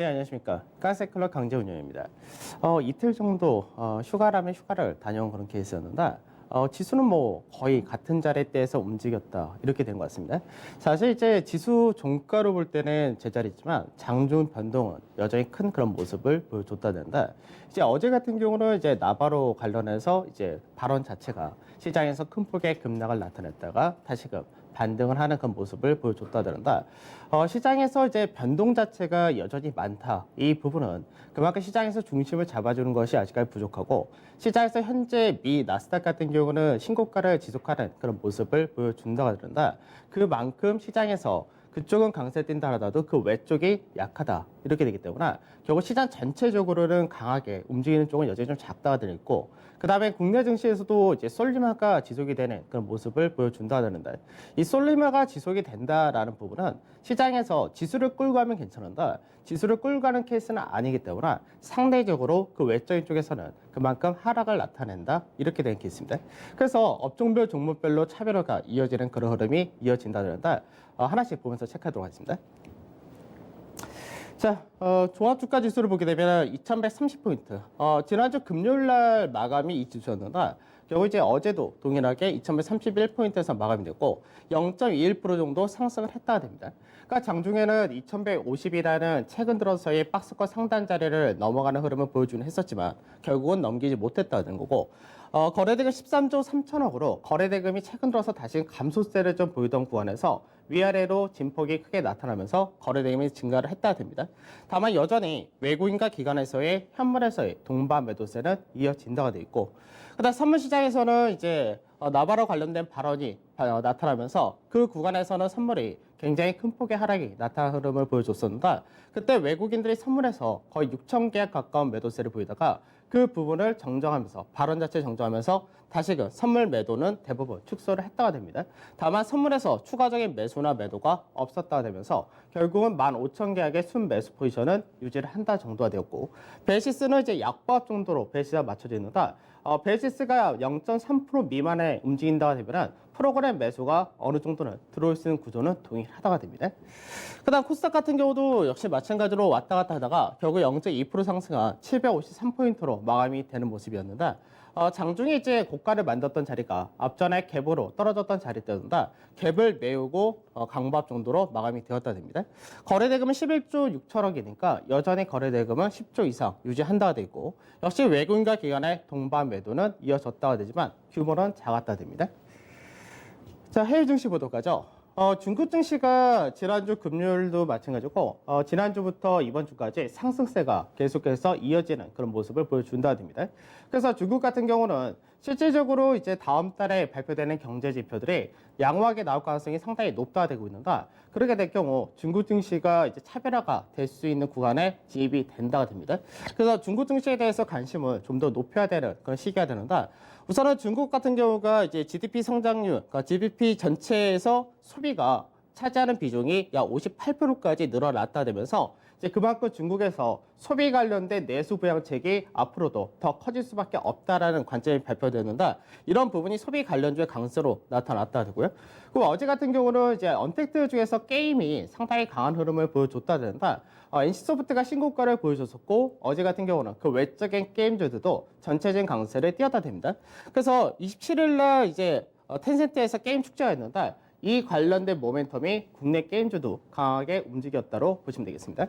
네, 안녕하십니까. 가세클럽 강재운영입니다. 이틀 정도 휴가라면 휴가를 다녀온 그런 케이스였는데 지수는 뭐 거의 같은 자리대에서 움직였다 이렇게 된 것 같습니다. 사실 이제 지수 종가로 볼 때는 제자리지만 장중 변동은 여전히 큰 그런 모습을 보여줬다는데 이제 어제 같은 경우는 이제 나바로 관련해서 이제 발언 자체가 시장에서 큰 폭의 급락을 나타냈다가 다시금 반등을 하는 그런 모습을 보여줬다는데 시장에서 이제 변동 자체가 여전히 많다. 이 부분은 그만큼 시장에서 중심을 잡아주는 것이 아직까지 부족하고 시장에서 현재 미 나스닥 같은 경우는 신고가를 지속하는 그런 모습을 보여준다고 하는데 그만큼 시장에서 그쪽은 강세뛴다 하더라도 그 외쪽이 약하다 이렇게 되기 때문에 결국 시장 전체적으로는 강하게 움직이는 쪽은 여전히 좀 작다가 되고 그 다음에 국내 증시에서도 이제 솔리마가 지속이 되는 그런 모습을 보여준다 하는데 이 솔리마가 지속이 된다라는 부분은 시장에서 지수를 끌고 가면 괜찮은데 지수를 끌고 가는 케이스는 아니기 때문에 상대적으로 그 외적인 쪽에서는 그만큼 하락을 나타낸다 이렇게 된 케이스입니다. 그래서 업종별 종목별로 차별화가 이어지는 그런 흐름이 이어진다는데 하나씩 보면서 체크하도록 하겠습니다. 자, 종합주가 지수를 보게 되면 2130포인트. 지난주 금요일 날 마감이 이 지수였는데 결국 이제 어제도 동일하게 2131포인트에서 마감이 됐고 0.21% 정도 상승을 했다가 됩니다. 그러니까 장중에는 2150이라는 최근 들어서의 박스권 상단 자리를 넘어가는 흐름을 보여주는 했었지만 결국은 넘기지 못했다는 거고 거래대금 13조 3천억으로 거래대금이 최근 들어서 다시 감소세를 좀 보이던 구간에서 위아래로 진폭이 크게 나타나면서 거래대금이 증가를 했다가 됩니다. 다만 여전히 외국인과 기관에서의 현물에서의 동반 매도세는 이어진다가 돼 있고 그다음 선물시장에서는 이제 나바로 관련된 발언이 나타나면서 그 구간에서는 선물이 굉장히 큰 폭의 하락이 나타난 흐름을 보여줬었는데 그때 외국인들이 선물에서 거의 6천 개에 가까운 매도세를 보이다가 그 부분을 정정하면서 발언 자체 정정하면서 다시금 선물 매도는 대부분 축소를 했다가 됩니다. 다만 선물에서 추가적인 매수나 매도가 없었다가 되면서 결국은 15,000계약의 순매수 포지션은 유지를 한다 정도가 되었고 베이시스는 이제 약보합 정도로 베이시스가 맞춰져 있는데 베이시스가 0.3% 미만에 움직인다가 되면 프로그램 매수가 어느 정도는 들어올 수 있는 구조는 동일하다가 됩니다. 그 다음 코스닥 같은 경우도 역시 마찬가지로 왔다 갔다 하다가 결국 0.2% 상승한 753포인트로 마감이 되는 모습이었는데 장중에 이제 고가를 만들었던 자리가 앞전에 갭으로 떨어졌던 자리였는데 갭을 메우고 강보합 정도로 마감이 되었다 됩니다. 거래대금은 11조 6천억이니까 여전히 거래대금은 10조 이상 유지한다가 되고 역시 외국인과 기관의 동반 매도는 이어졌다가 되지만 규모는 작았다 됩니다. 자, 해외 증시 보도록 하죠. 중국 증시가 지난주 금요일도 마찬가지고 지난주부터 이번 주까지 상승세가 계속해서 이어지는 그런 모습을 보여준다 됩니다. 그래서 중국 같은 경우는 실질적으로 이제 다음 달에 발표되는 경제 지표들이 양호하게 나올 가능성이 상당히 높다 되고 있는데 그렇게 될 경우 중국 증시가 이제 차별화가 될 수 있는 구간에 진입이 된다가 됩니다. 그래서 중국 증시에 대해서 관심을 좀 더 높여야 되는 그런 시기가 되는데 우선은 중국 같은 경우가 이제 GDP 성장률, 그러니까 GDP 전체에서 소비가 차지하는 비중이 약 58%까지 늘어났다 되면서 이제 그만큼 중국에서 소비 관련된 내수 부양책이 앞으로도 더 커질 수밖에 없다라는 관점이 발표되는데 이런 부분이 소비 관련주의 강세로 나타났다 되고요. 그리고 어제 같은 경우는 이제 언택트 중에서 게임이 상당히 강한 흐름을 보여줬다 되는데 NC소프트가 신고가를 보여줬었고 어제 같은 경우는 그 외적인 게임주들도 전체적인 강세를 띄었다 됩니다. 그래서 27일 날 이제 텐센트에서 게임 축제가 있는데 이 관련된 모멘텀이 국내 게임주도 강하게 움직였다로 보시면 되겠습니다.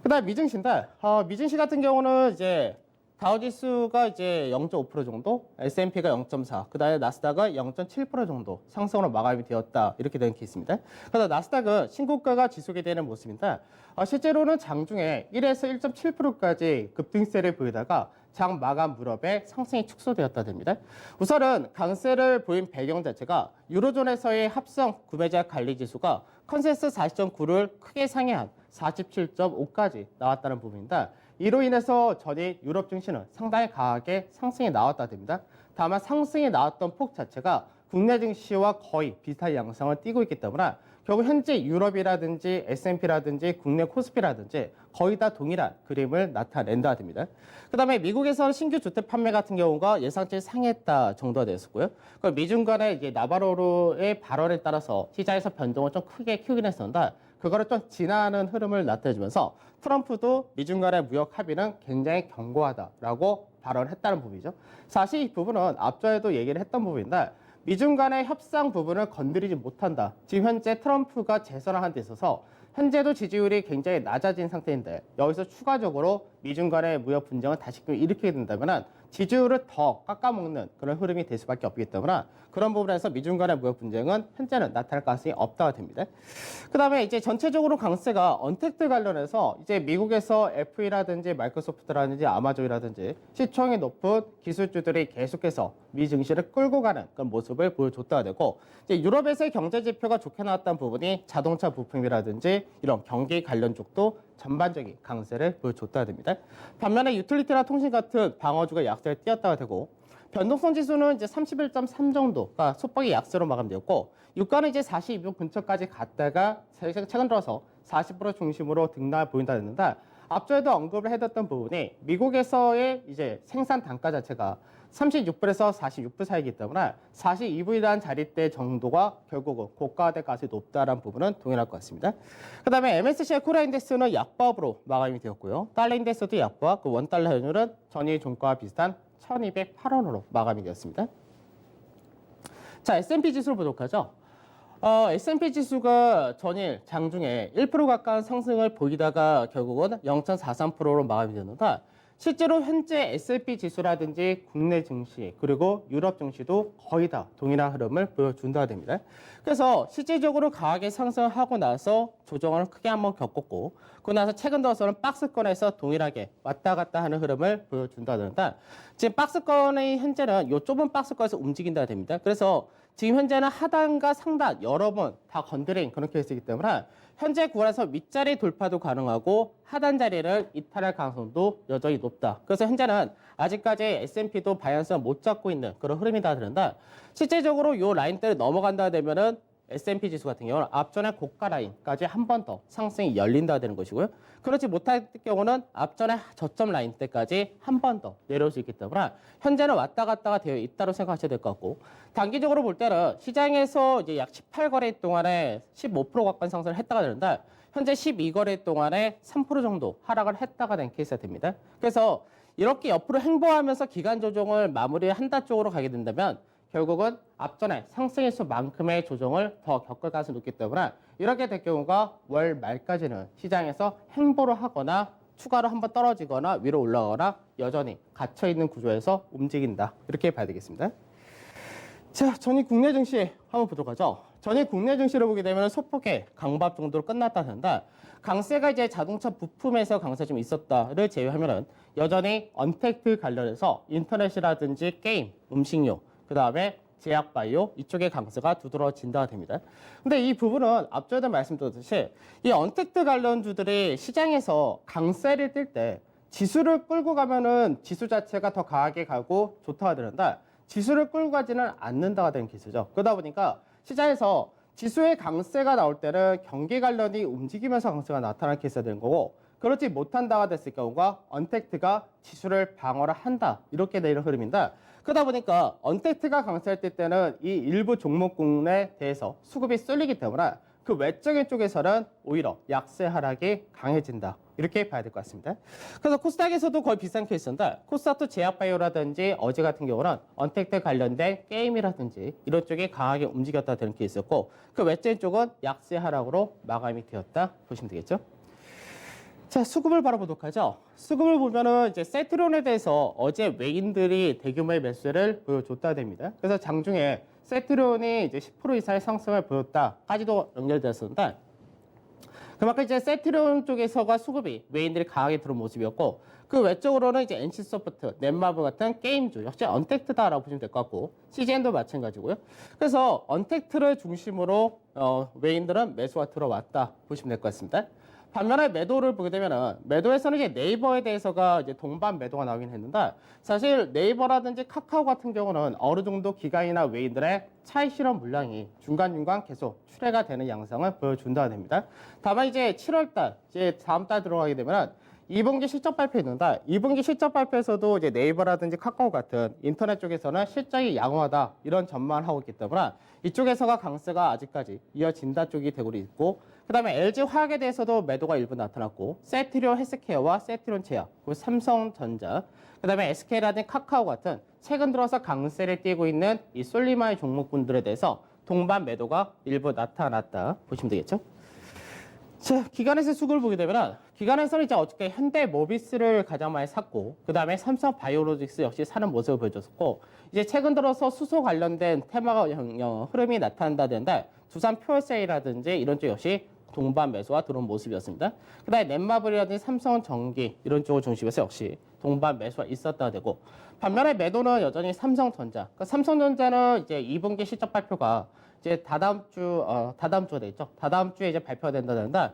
그다음 미증시인데 미증시 같은 경우는 이제 다우지수가 이제 0.5% 정도, S&P가 0.4, 그다음에 나스닥은 0.7% 정도 상승으로 마감이 되었다 이렇게 된 케이스입니다. 그래서 나스닥은 신고가가 지속이 되는 모습인데 실제로는 장중에 1에서 1.7%까지 급등세를 보이다가 장 마감 무렵에 상승이 축소되었다 됩니다. 우선은 강세를 보인 배경 자체가 유로존에서의 합성 구매자 관리 지수가 컨센서스 40.9를 크게 상회한 47.5까지 나왔다는 부분인데 이로 인해서 전일 유럽 증시는 상당히 강하게 상승이 나왔다 됩니다. 다만 상승이 나왔던 폭 자체가 국내 증시와 거의 비슷한 양상을 띠고 있기 때문에 결국 현재 유럽이라든지 S&P라든지 국내 코스피라든지 거의 다 동일한 그림을 나타낸다 됩니다. 그 다음에 미국에서는 신규 주택 판매 같은 경우가 예상치 상회했다 정도가 되었고요. 미중 간의 이제 나바로의 발언에 따라서 시장에서 변동을 좀 크게 키우긴 했었는데 그거를 좀 지나는 흐름을 나타내주면서 트럼프도 미중 간의 무역 합의는 굉장히 견고하다라고 발언을 했다는 부분이죠. 사실 이 부분은 앞전에도 얘기를 했던 부분인데 미중 간의 협상 부분을 건드리지 못한다. 지금 현재 트럼프가 재선을 한 데 있어서 현재도 지지율이 굉장히 낮아진 상태인데 여기서 추가적으로 미중 간의 무역 분쟁을 다시금 일으키게 된다면 지지율을 더 깎아먹는 그런 흐름이 될 수밖에 없기 때문에 그런 부분에서 미중 간의 무역 분쟁은 현재는 나타날 가능성이 없다고 됩니다. 그다음에 이제 전체적으로 강세가 언택트 관련해서 이제 미국에서 애플이라든지 마이크로소프트라든지 아마존이라든지 시총이 높은 기술주들이 계속해서 미 증시를 끌고 가는 그런 모습을 보여줬다가 되고 이제 유럽에서의 경제 지표가 좋게 나왔던 부분이 자동차 부품이라든지 이런 경기 관련 쪽도 전반적인 강세를 보여줬다가 됩니다. 반면에 유틸리티나 통신 같은 방어주가 약세를 띄었다가 되고 변동성 지수는 이제 31.3 정도가 소폭의 약세로 마감되었고 유가는 이제 42% 근처까지 갔다가 최근 들어서 40% 중심으로 등락을 보인다 했는데 앞전에도 언급을 해뒀던 부분이 미국에서의 이제 생산 단가 자체가 36불에서 46불 사이이기 때문에 42불이라는 자릿대 정도가 결국은 고가될 가능성이 높다는 부분은 동일할 것 같습니다. 그 다음에 MSCI 코리아 인덱스는 약보합으로 마감이 되었고요. 달러 인덱스도 약보합, 그 원달러 환율은 전일 종가와 비슷한 1208원으로 마감이 되었습니다. 자, S&P 지수를 보도록 하죠. S&P 지수가 전일 장중에 1% 가까운 상승을 보이다가 결국은 0.43%로 마감이 되는데 실제로 현재 S&P 지수라든지 국내 증시 그리고 유럽 증시도 거의 다 동일한 흐름을 보여준다고 됩니다. 그래서 실질적으로 강하게 상승하고 나서 조정을 크게 한번 겪었고 그러고 나서 최근 들어서는 박스권에서 동일하게 왔다 갔다 하는 흐름을 보여준다는데 지금 박스권의 현재는 이 좁은 박스권에서 움직인다고 됩니다. 그래서 지금 현재는 하단과 상단 여러 번 다 건드린 그런 케이스이기 때문에 현재 구간에서 윗자리 돌파도 가능하고 하단 자리를 이탈할 가능성도 여전히 높다. 그래서 현재는 아직까지 S&P도 방향성을 못 잡고 있는 그런 흐름이다 그런데 실제적으로 이 라인대를 넘어간다 되면은 S&P 지수 같은 경우는 앞전에 고가 라인까지 한 번 더 상승이 열린다 되는 것이고요. 그렇지 못할 경우는 앞전에 저점 라인 때까지 한 번 더 내려올 수 있기 때문에 현재는 왔다 갔다가 되어 있다고 생각하셔야 될 것 같고 단기적으로 볼 때는 시장에서 이제 약 18거래 동안에 15% 가까운 상승을 했다가 되는데 현재 12거래 동안에 3% 정도 하락을 했다가 된 케이스가 됩니다. 그래서 이렇게 옆으로 행보하면서 기간 조정을 마무리한다 쪽으로 가게 된다면 결국은 앞전에 상승일수만큼의 조정을 더 겪을 가능성이 높기 때문에 이렇게 될 경우가 월 말까지는 시장에서 행보를 하거나 추가로 한번 떨어지거나 위로 올라가거나 여전히 갇혀있는 구조에서 움직인다. 이렇게 봐야 되겠습니다. 자, 전일 국내 증시 한번 보도록 하죠. 전일 국내 증시를 보게 되면 소폭의 강밥 정도로 끝났다 한다. 강세가 이제 자동차 부품에서 강세 좀 있었다를 제외하면은 여전히 언택트 관련해서 인터넷이라든지 게임, 음식료 그 다음에 제약 바이오 이쪽의 강세가 두드러진다가 됩니다. 근데 이 부분은 앞전에도 말씀드렸듯이 이 언택트 관련주들이 시장에서 강세를 띨 때 지수를 끌고 가면은 지수 자체가 더 강하게 가고 좋다가 되는데 지수를 끌고 가지는 않는다가 되는 케이스죠. 그러다 보니까 시장에서 지수의 강세가 나올 때는 경기 관련이 움직이면서 강세가 나타날 케이스가 되는 거고 그렇지 못한다가 됐을 경우가 언택트가 지수를 방어를 한다. 이렇게 되는 흐름인데 그러다 보니까 언택트가 강세할 때는 이 일부 종목군에 대해서 수급이 쏠리기 때문에 그 외적인 쪽에서는 오히려 약세 하락이 강해진다. 이렇게 봐야 될 것 같습니다. 그래서 코스닥에서도 거의 비슷한 케이스인데 코스닥도 제약바이오라든지 어제 같은 경우는 언택트 관련된 게임이라든지 이런 쪽이 강하게 움직였다 되는 케이스였고 그 외적인 쪽은 약세 하락으로 마감이 되었다 보시면 되겠죠. 자, 수급을 바라보도록 하죠. 수급을 보면은 이제 세트론에 대해서 어제 외인들이 대규모의 매수를 보여줬다 됩니다. 그래서 장중에 세트론이 이제 10% 이상의 상승을 보였다까지도 연결되었었는데 그만큼 이제 세트론 쪽에서가 수급이 외인들이 강하게 들어온 모습이었고 그 외적으로는 이제 NC소프트, 넷마블 같은 게임주 역시 언택트다라고 보시면 될 것 같고 CGN도 마찬가지고요. 그래서 언택트를 중심으로 외인들은 매수가 들어왔다 보시면 될 것 같습니다. 반면에 매도를 보게 되면은 매도에서는 이제 네이버에 대해서가 이제 동반 매도가 나오긴 했는데 사실 네이버라든지 카카오 같은 경우는 어느 정도 기관이나 외인들의 차익 실현 물량이 중간중간 계속 출회가 되는 양상을 보여준다고 됩니다. 다만 이제 7월달 이제 다음 달 들어가게 되면은 2분기 실적 발표 있는데 2분기 실적 발표에서도 이제 네이버라든지 카카오 같은 인터넷 쪽에서는 실적이 양호하다 이런 전망을 하고 있기 때문에 이쪽에서가 강세가 아직까지 이어진다 쪽이 되고 있고 그다음에 LG 화학에 대해서도 매도가 일부 나타났고, 세트리온 헬스케어와 세트리온 제약, 그리고 삼성전자, 그다음에 SK라든지 카카오 같은 최근 들어서 강세를 띠고 있는 이 솔리마의 종목군들에 대해서 동반 매도가 일부 나타났다 보시면 되겠죠. 자, 기관에서 수급을 보게 되면 기관에서는 이제 어저께 현대모비스를 가장 많이 샀고, 그 다음에 삼성바이오로직스 역시 사는 모습을 보여줬었고, 이제 최근 들어서 수소 관련된 테마가 흐름이 나타난다는데 두산 퓨어세이라든지 이런 쪽 역시 동반 매수가 들어온 모습이었습니다. 그 다음에 넷마블이라든지 삼성전기 이런 쪽을 중심해서 역시 동반 매수가 있었다 되고, 반면에 매도는 여전히 삼성전자. 그러니까 삼성전자는 이제 2분기 실적 발표가 이제 다다음 주가 되겠죠. 다다음 주에 이제 발표가 된다는데,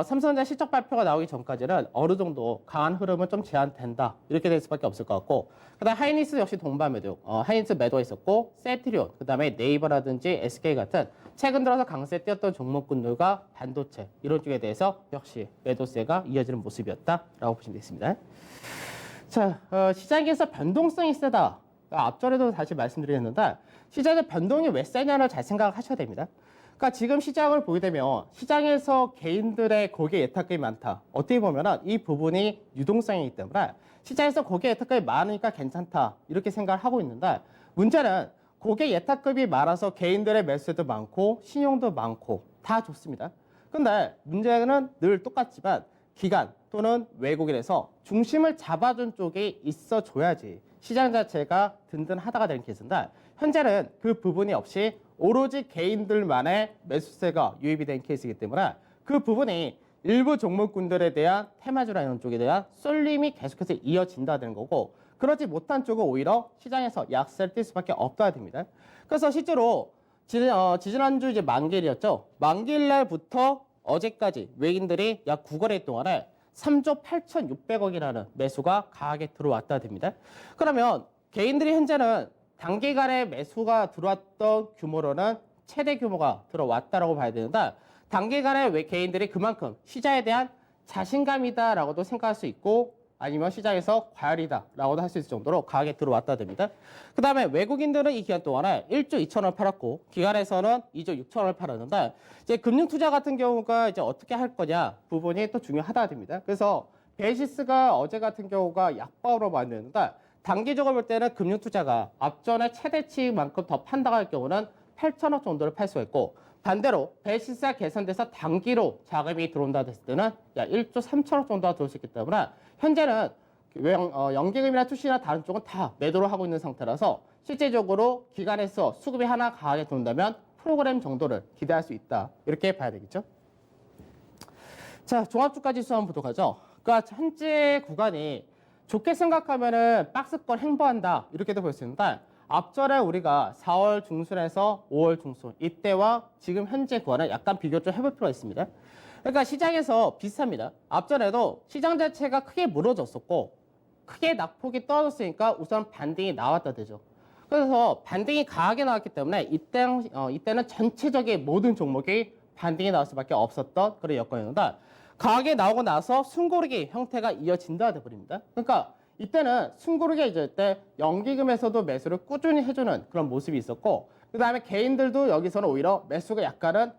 삼성전자 실적 발표가 나오기 전까지는 어느 정도 강한 흐름은 좀 제한된다. 이렇게 될 수밖에 없을 것 같고, 그다음 하이닉스 역시 동반 매도, 하이닉스 매도가 있었고, 세트리온, 그다음에 네이버라든지 SK 같은 최근 들어서 강세 띄었던 종목군들과 반도체 이런 쪽에 대해서 역시 매도세가 이어지는 모습이었다라고 보시면 되겠습니다. 자, 시장에서 변동성이 세다. 앞전에도 다시 말씀드렸는데, 시장의 변동이 왜 세냐를 잘 생각하셔야 됩니다. 그러니까 지금 시장을 보게 되면 시장에서 개인들의 고객 예탁금이 많다. 어떻게 보면은 이 부분이 유동성이기 때문에 시장에서 고객 예탁금이 많으니까 괜찮다. 이렇게 생각을 하고 있는데, 문제는 고객 예탁금이 많아서 개인들의 매수도 많고 신용도 많고 다 좋습니다. 근데 문제는 늘 똑같지만 기관 또는 외국인에서 중심을 잡아준 쪽이 있어줘야지 시장 자체가 든든하다가 되는 케이스인데, 현재는 그 부분이 없이 오로지 개인들만의 매수세가 유입이 된 케이스이기 때문에 그 부분이 일부 종목군들에 대한 테마주나 이런 쪽에 대한 쏠림이 계속해서 이어진다는 거고, 그러지 못한 쪽은 오히려 시장에서 약세를 띌 수밖에 없어야 됩니다. 그래서 실제로 지난주 이제 만기일이었죠. 만기일 날부터 어제까지 외인들이 약 9거래 동안에 3조 8,600억이라는 매수가 강하게 들어왔다 됩니다. 그러면 개인들이 현재는 단기간에 매수가 들어왔던 규모로는 최대 규모가 들어왔다라고 봐야 되는데, 단기간에 왜 개인들이 그만큼 시장에 대한 자신감이다라고도 생각할 수 있고, 아니면 시장에서 과열이다라고도 할 수 있을 정도로 강하게 들어왔다 됩니다. 그 다음에 외국인들은 이 기간 동안에 1조 2천원을 팔았고, 기관에서는 2조 6천원을 팔았는데, 이제 금융투자 같은 경우가 이제 어떻게 할 거냐 부분이 또 중요하다 됩니다. 그래서 베이시스가 어제 같은 경우가 약보로 만드는데, 단기적으로 볼 때는 금융투자가 앞전에 최대치만큼 더 판다고 할 경우는 8천억 정도를 팔 수가 있고, 반대로 베이시스가 개선돼서 단기로 자금이 들어온다 했을 때는 약 1조 3천억 정도가 들어올 수 있기 때문에 현재는 연기금이나 투시나 다른 쪽은 다 매도를 하고 있는 상태라서 실제적으로 기관에서 수급이 하나 강하게 들어온다면 프로그램 정도를 기대할 수 있다. 이렇게 봐야 되겠죠. 자, 종합주가지수 한번 보도록 하죠. 그러니까 현재 구간이 좋게 생각하면은 박스권 행보한다. 이렇게도 볼 수 있는데, 앞전에 우리가 4월 중순에서 5월 중순 이때와 지금 현재 구간은 약간 비교 좀 해볼 필요가 있습니다. 그러니까 시장에서 비슷합니다. 앞전에도 시장 자체가 크게 무너졌었고 크게 낙폭이 떨어졌으니까 우선 반등이 나왔다 되죠. 그래서 반등이 강하게 나왔기 때문에 이때는 전체적인 모든 종목이 반등이 나올 수밖에 없었던 그런 여건이었는데, 강하게 나오고 나서 숨고르기 형태가 이어진다 돼버립니다. 그러니까 이때는 숨고르기 이제 때 연기금에서도 매수를 꾸준히 해주는 그런 모습이 있었고, 그 다음에 개인들도 여기서는 오히려 매수가 약간은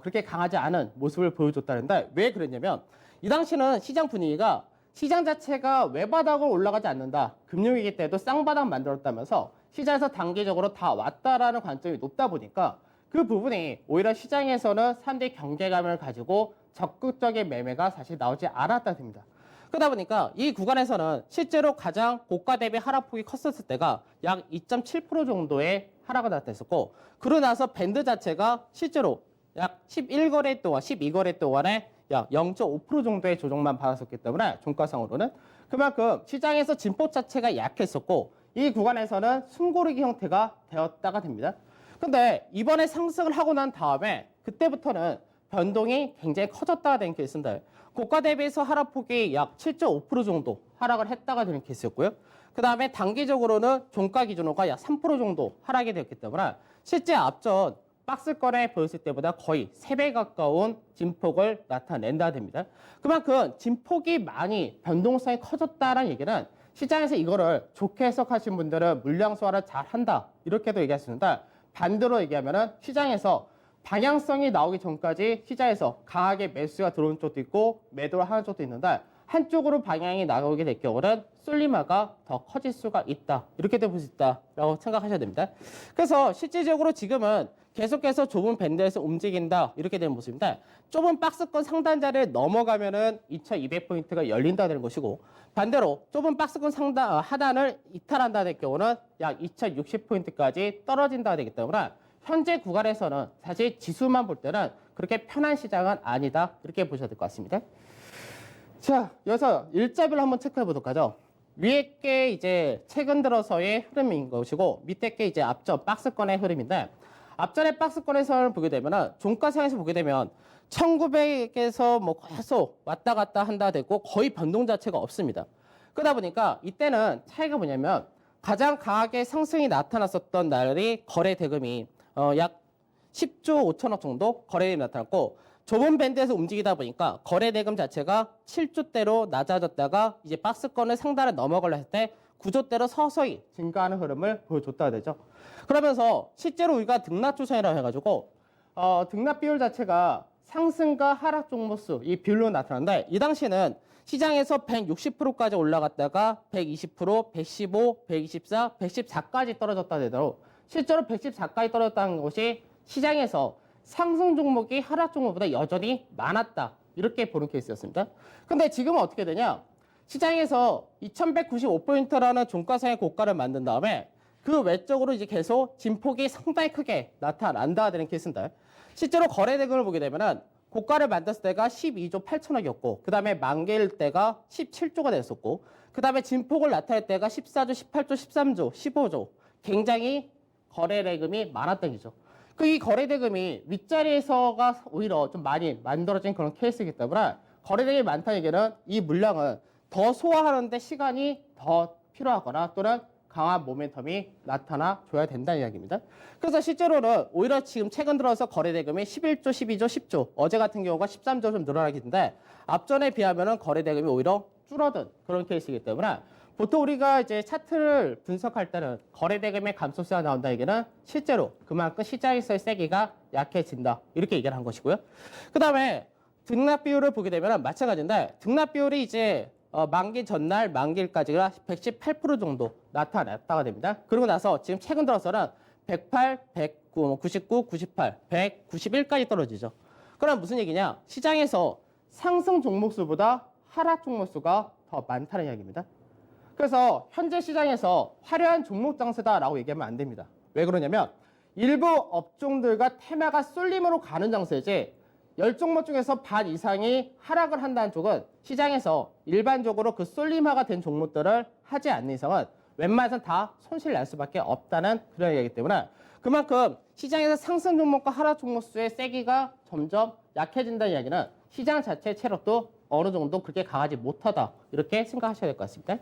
그렇게 강하지 않은 모습을 보여줬다는데, 왜 그랬냐면 이 당시는 시장 분위기가 시장 자체가 외바닥으로 올라가지 않는다. 금융위기 때도 쌍바닥 만들었다면서 시장에서 단기적으로 다 왔다라는 관점이 높다 보니까 그 부분이 오히려 시장에서는 사람들이 경계감을 가지고 적극적인 매매가 사실 나오지 않았다 됩니다. 그러다 보니까 이 구간에서는 실제로 가장 고가 대비 하락폭이 컸었을 때가 약 2.7% 정도의 하락을 나타냈었고, 그러고 나서 밴드 자체가 실제로 약 11거래 동안, 12거래 동안에 약 0.5% 정도의 조정만 받았었기 때문에 종가상으로는 그만큼 시장에서 진폭 자체가 약했었고, 이 구간에서는 숨고르기 형태가 되었다가 됩니다. 근데 이번에 상승을 하고 난 다음에 그때부터는 변동이 굉장히 커졌다가 된 케이스인데, 고가 대비해서 하락폭이 약 7.5% 정도 하락을 했다가 되는 케이스였고요. 그 다음에 단기적으로는 종가 기준으로가 약 3% 정도 하락이 되었기 때문에 실제 앞전 박스권에 보였을 때보다 거의 3배 가까운 진폭을 나타낸다 됩니다. 그만큼 진폭이 많이 변동성이 커졌다는 얘기는 시장에서 이거를 좋게 해석하신 분들은 물량 소화를 잘 한다 이렇게도 얘기할 수 있는데, 반대로 얘기하면은 시장에서 방향성이 나오기 전까지 시장에서 강하게 매수가 들어오는 쪽도 있고 매도를 하는 쪽도 있는데 한쪽으로 방향이 나오게 될 경우는 쏠림화가 더 커질 수가 있다. 이렇게도 볼 수 있다라고 생각하셔야 됩니다. 그래서 실질적으로 지금은 계속해서 좁은 밴드에서 움직인다. 이렇게 되는 모습인데 좁은 박스권 상단 자리를 넘어가면은 2200포인트가 열린다는 것이고 반대로 좁은 박스권 상단 하단을 이탈한다 될 경우는 약 2060포인트까지 떨어진다 되기 때문에 현재 구간에서는 사실 지수만 볼 때는 그렇게 편한 시장은 아니다. 이렇게 보셔야 될 것 같습니다. 자, 여기서 일자별로 한번 체크해 보도록 하죠. 위에 게 이제 최근 들어서의 흐름인 것이고 밑에 게 이제 앞전 박스권의 흐름인데 앞전의 박스권에서 보게 되면은 종가상에서 보게 되면 1900에서 뭐 계속 왔다 갔다 한다 되고 거의 변동 자체가 없습니다. 그러다 보니까 이때는 차이가 뭐냐면 가장 강하게 상승이 나타났었던 날이 거래 대금이 약 10조 5천억 정도 거래대금이 나타났고 좁은 밴드에서 움직이다 보니까 거래 대금 자체가 7조대로 낮아졌다가 이제 박스권을 상단을 넘어가려 했을 때 9조대로 서서히 증가하는 흐름을 보여줬다 되죠. 그러면서 실제로 우리가 등락 추세라고 해가지고 등락 비율 자체가 상승과 하락 종목수 이 비율로 나타났는데 이 당시는 시장에서 160%까지 올라갔다가 120%, 115, 124, 114까지 떨어졌다 되도록 실제로 114까지 떨어졌다는 것이 시장에서 상승 종목이 하락 종목보다 여전히 많았다. 이렇게 보는 케이스였습니다. 근데 지금은 어떻게 되냐? 시장에서 2195포인트라는 종가상의 고가를 만든 다음에 그 외적으로 이제 계속 진폭이 상당히 크게 나타난다 되는 케이스인데 실제로 거래 대금을 보게 되면은 고가를 만들었을 때가 12조 8천억이었고 그 다음에 만개일 때가 17조가 됐었고 그 다음에 진폭을 나타낼 때가 14조, 18조, 13조, 15조 굉장히 거래 대금이 많았던 거죠. 이 거래 대금이 윗자리에서가 오히려 좀 많이 만들어진 그런 케이스이기 때문에 거래 대금이 많다는 얘기는 이 물량은 더 소화하는데 시간이 더 필요하거나 또는 강한 모멘텀이 나타나 줘야 된다는 이야기입니다. 그래서 실제로는 오히려 지금 최근 들어서 거래 대금이 11조, 12조, 10조 어제 같은 경우가 13조 좀 늘어나겠는데 앞전에 비하면은 거래 대금이 오히려 줄어든 그런 케이스이기 때문에 보통 우리가 이제 차트를 분석할 때는 거래 대금의 감소세가 나온다 얘기는 실제로 그만큼 시장에서의 세기가 약해진다 이렇게 얘기를 한 것이고요. 그 다음에 등락 비율을 보게 되면 마찬가지인데 등락 비율이 이제 만기 전날 만기일까지가 118% 정도 나타났다가 됩니다. 그러고 나서 지금 최근 들어서는 108, 109, 99, 98, 191까지 떨어지죠. 그럼 무슨 얘기냐? 시장에서 상승 종목수보다 하락 종목수가 더 많다는 이야기입니다. 그래서 현재 시장에서 화려한 종목 장세다라고 얘기하면 안 됩니다. 왜 그러냐면 일부 업종들과 테마가 쏠림으로 가는 장세지 10종목 중에서 반 이상이 하락을 한다는 쪽은 시장에서 일반적으로 그 쏠림화가 된 종목들을 하지 않는 이상은 웬만해서는 다 손실 날 수밖에 없다는 그런 얘기이기 때문에 그만큼 시장에서 상승 종목과 하락 종목 수의 세기가 점점 약해진다는 이야기는 시장 자체의 체력도 어느 정도 그렇게 강하지 못하다 이렇게 생각하셔야 될 것 같습니다.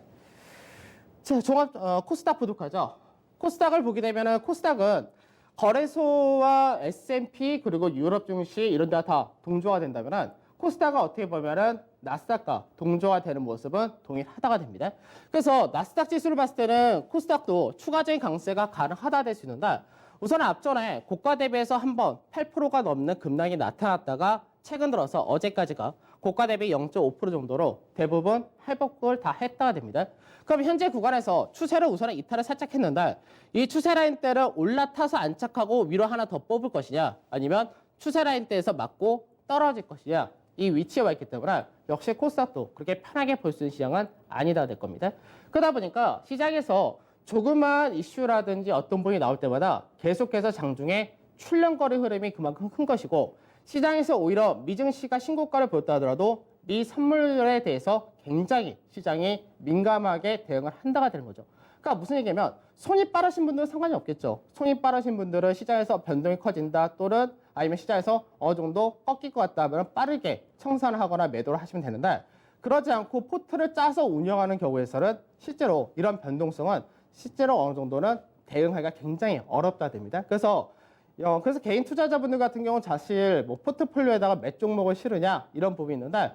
자, 종합 코스닥 보도록 하죠. 코스닥을 보게 되면은 코스닥은 거래소와 S&P 그리고 유럽 증시 이런 데가 다 동조가 된다면은 코스닥은 어떻게 보면은 나스닥과 동조가 되는 모습은 동일하다가 됩니다. 그래서 나스닥 지수를 봤을 때는 코스닥도 추가적인 강세가 가능하다 될 수 있는데 우선 앞전에 고가 대비해서 한번 8%가 넘는 급락이 나타났다가 최근 들어서 어제까지가 고가 대비 0.5% 정도로 대부분 회복을 다 했다가 됩니다. 그럼 현재 구간에서 추세를 우선은 이탈을 살짝 했는데 이 추세 라인대를 올라타서 안착하고 위로 하나 더 뽑을 것이냐 아니면 추세 라인대에서 맞고 떨어질 것이냐 이 위치에 와 있기 때문에 역시 코스닥도 그렇게 편하게 볼 수 있는 시장은 아니다 될 겁니다. 그러다 보니까 시장에서 조그마한 이슈라든지 어떤 부분이 나올 때마다 계속해서 장중에 출렁거리 흐름이 그만큼 큰 것이고 시장에서 오히려 미증시가 신고가를 보였다 하더라도 미 선물에 대해서 굉장히 시장이 민감하게 대응을 한다가 되는 거죠. 그러니까 무슨 얘기냐면 손이 빠르신 분들은 상관이 없겠죠. 손이 빠르신 분들은 시장에서 변동이 커진다 또는 아니면 시장에서 어느 정도 꺾일 것 같다 하면 빠르게 청산을 하거나 매도를 하시면 되는데 그러지 않고 포트를 짜서 운영하는 경우에서는 실제로 이런 변동성은 실제로 어느 정도는 대응하기가 굉장히 어렵다 됩니다. 그래서 개인 투자자분들 같은 경우는 사실 뭐 포트폴리오에다가 몇 종목을 실으냐 이런 부분이 있는데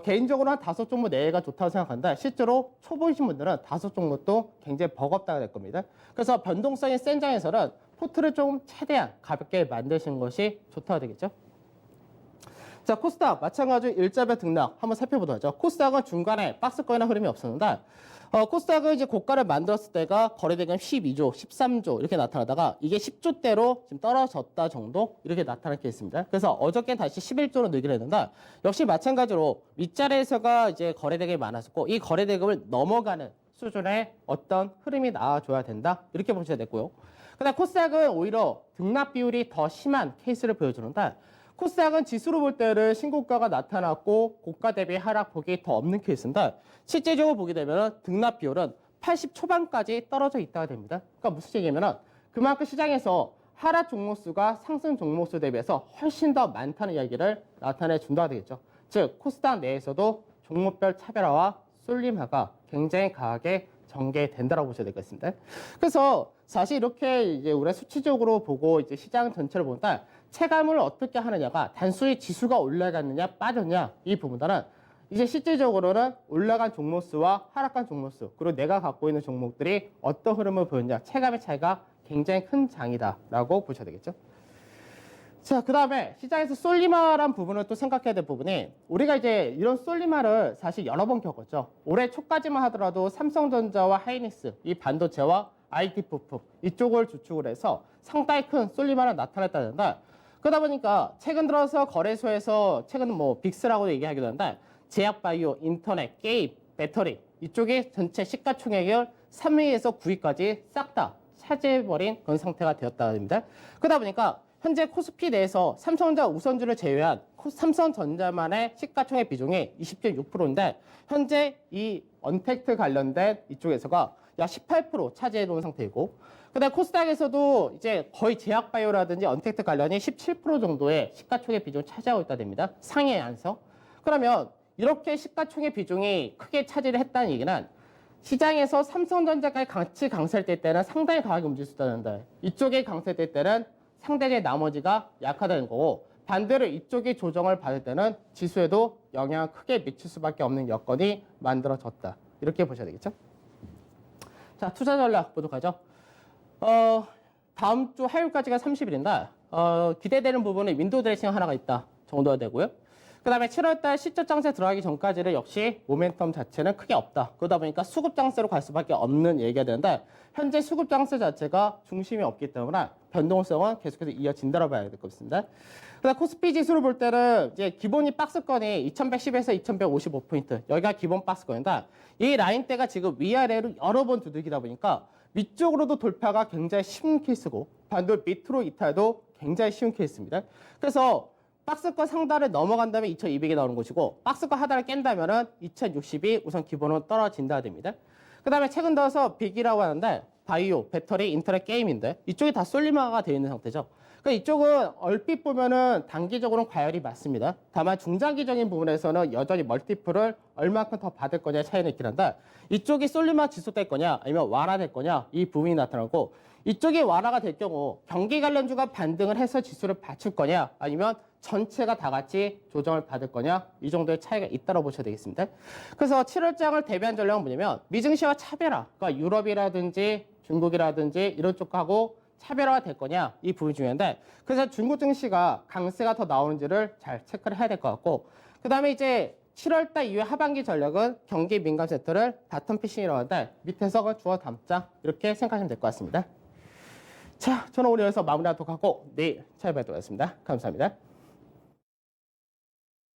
개인적으로 한 5종목 내외가 좋다고 생각한다. 실제로 초보이신 분들은 5종목도 굉장히 버겁다가 될 겁니다. 그래서 변동성이 센 장에서는 포트를 좀 최대한 가볍게 만드시는 것이 좋다고 되겠죠. 자, 코스닥 마찬가지로 일자별 등락 한번 살펴보도록 하죠. 코스닥은 중간에 박스권이나 흐름이 없었는데 코스닥은 이제 고가를 만들었을 때가 거래대금 12조, 13조 이렇게 나타나다가 이게 10조대로 지금 떨어졌다 정도 이렇게 나타날 게 있습니다. 그래서 어저께는 다시 11조로 늘기로 했는데 역시 마찬가지로 윗자리에서가 이제 거래대금이 많았었고 이 거래대금을 넘어가는 수준의 어떤 흐름이 나와줘야 된다 이렇게 보셔야 되고요. 그다음 코스닥은 오히려 등락 비율이 더 심한 케이스를 보여주는데 코스닥은 지수로 볼 때는 신고가가 나타났고 고가 대비 하락폭이 더 없는 케이스인데 실제적으로 보게 되면 등락 비율은 80 초반까지 떨어져 있다가 됩니다. 그러니까 무슨 얘기냐면 그만큼 시장에서 하락 종목수가 상승 종목수 대비해서 훨씬 더 많다는 이야기를 나타내 준다가 되겠죠. 즉 코스닥 내에서도 종목별 차별화와 쏠림화가 굉장히 강하게 전개된다라고 보셔야 되겠습니다. 그래서 사실 이렇게 이제 우리가 수치적으로 보고 이제 시장 전체를 보니까 체감을 어떻게 하느냐가 단순히 지수가 올라갔느냐 빠졌냐 이 부분보다는 이제 실질적으로는 올라간 종목수와 하락한 종목수 그리고 내가 갖고 있는 종목들이 어떤 흐름을 보였냐 체감의 차이가 굉장히 큰 장이다라고 보셔야 되겠죠. 자, 그 다음에 시장에서 쏠림화란 부분을 또 생각해야 될 부분이 우리가 이제 이런 쏠림화를 사실 여러 번 겪었죠. 올해 초까지만 하더라도 삼성전자와 하이닉스, 이 반도체와 IT 부품 이쪽을 주축을 해서 상당히 큰 쏠림화가 나타났다는데 그러다 보니까 최근 들어서 거래소에서 최근 뭐 빅스라고 얘기하기도 하는데 제약바이오, 인터넷, 게임, 배터리 이쪽이 전체 시가총액을 3위에서 9위까지 싹 다 차지해버린 그런 상태가 되었다고 합니다. 그러다 보니까 현재 코스피 내에서 삼성전자 우선주를 제외한 삼성전자만의 시가총액 비중이 20.6%인데 현재 이 언택트 관련된 이쪽에서가 약 18% 차지해 놓은 상태이고 그다음 코스닥에서도 이제 거의 제약바이오라든지 언택트 관련이 17% 정도의 시가총액 비중을 차지하고 있다 됩니다. 상위에 안서. 그러면 이렇게 시가총액 비중이 크게 차지를 했다는 얘기는 시장에서 삼성전자까지 같이 강세될 때는 상당히 강하게 움직일 수 있다는데 이쪽이 강세될 때는 상대적인 나머지가 약하다는 거고 반대로 이쪽이 조정을 받을 때는 지수에도 영향을 크게 미칠 수밖에 없는 여건이 만들어졌다. 이렇게 보셔야 되겠죠. 자, 투자 전략 보도록 하죠. 다음 주 화요일까지가 30일인데 기대되는 부분은 윈도우 드레싱 하나가 있다 정도가 되고요. 그 다음에 7월달 실적 장세 들어가기 전까지는 역시 모멘텀 자체는 크게 없다. 그러다 보니까 수급 장세로 갈 수밖에 없는 얘기가 되는데 현재 수급 장세 자체가 중심이 없기 때문에 변동성은 계속해서 이어진다고 봐야 될 것 같습니다. 그다음 코스피 지수를 볼 때는 이제 기본이 박스권이 2110에서 2155포인트 여기가 기본 박스권인데 이 라인대가 지금 위아래로 여러 번 두들기다 보니까 위쪽으로도 돌파가 굉장히 쉬운 케이스고 반대로 밑으로 이탈도 굉장히 쉬운 케이스입니다. 그래서 박스권 상단을 넘어간다면 2200이 나오는 것이고 박스권 하단을 깬다면 2060이 우선 기본으로 떨어진다 됩니다. 그 다음에 최근 들어서 빅이라고 하는데 바이오, 배터리, 인터넷, 게임인데 이쪽이 다 쏠림화가 되어 있는 상태죠. 그러니까 이쪽은 얼핏 보면은 단기적으로는 과열이 맞습니다. 다만 중장기적인 부분에서는 여전히 멀티플을 얼마큼 더 받을 거냐의 차이는 있긴 한데 이쪽이 쏠림화 지속될 거냐 아니면 완화될 거냐 이 부분이 나타나고 이쪽이 완화가 될 경우 경기 관련주가 반등을 해서 지수를 받칠 거냐 아니면 전체가 다 같이 조정을 받을 거냐 이 정도의 차이가 있다고 보셔야 되겠습니다. 그래서 7월장을 대비한 전략은 뭐냐면 미증시와 차별화 그러니까 유럽이라든지 중국이라든지 이런 쪽하고 차별화가 될 거냐 이 부분이 중요한데 그래서 중국 증시가 강세가 더 나오는지를 잘 체크를 해야 될 것 같고 그 다음에 이제 7월달 이후에 하반기 전략은 경기 민감 섹터를 바텀 피싱이라고 하는데 밑에서 주워 담자 이렇게 생각하시면 될 것 같습니다. 자, 저는 오늘 여기서 마무리하도록 하고 내일 찾아뵙도록 하겠습니다. 감사합니다.